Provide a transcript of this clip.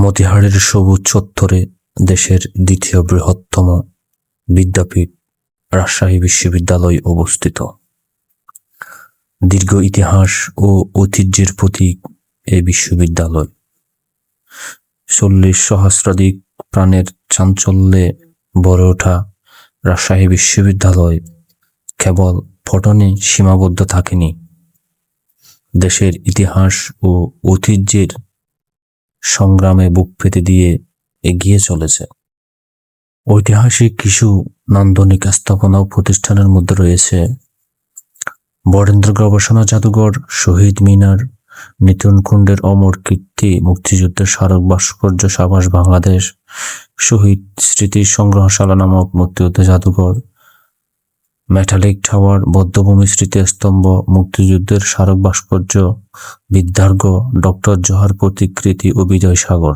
মতিহারের সবুজ চত্বরে দেশের দ্বিতীয় বৃহত্তম বিদ্যাপীঠ রাজশাহী বিশ্ববিদ্যালয় অবস্থিত। দীর্ঘ ইতিহাস ও ঐতিহ্যের প্রতীক এই বিশ্ববিদ্যালয়। 40 সহস্রাধিক প্রাণের চাঞ্চল্যে গড়ে ওঠা রাজশাহী বিশ্ববিদ্যালয় কেবল পঠনে সীমাবদ্ধ থাকেনি, দেশের ইতিহাস ও ঐতিহ্যের সংগ্রামে বুক পেতে দিয়ে এগিয়ে চলেছে। ঐতিহাসিক কিছু নান্দনিক স্থাপনা ও প্রতিষ্ঠানের মধ্যে রয়েছে বরেন্দ্র গবেষণা জাদুঘর, শহীদ মিনার, নিতুন কুণ্ডের অমর কীর্তি, মুক্তিযুদ্ধের স্মারক ভাস্কর্য সাভাস বাংলাদেশ, শহীদ স্মৃতি সংগ্রহশালা নামক মুক্তিযুদ্ধ জাদুঘর, মেটালিক টাওয়ার, বদ্ধভূমি স্মৃতিস্তম্ভ, মুক্তিযুদ্ধের স্মারক ভাস্কর্য, বিদ্যার্ঘ, ডক্টর জোহার প্রতিকৃতি ও বিজয় সাগর।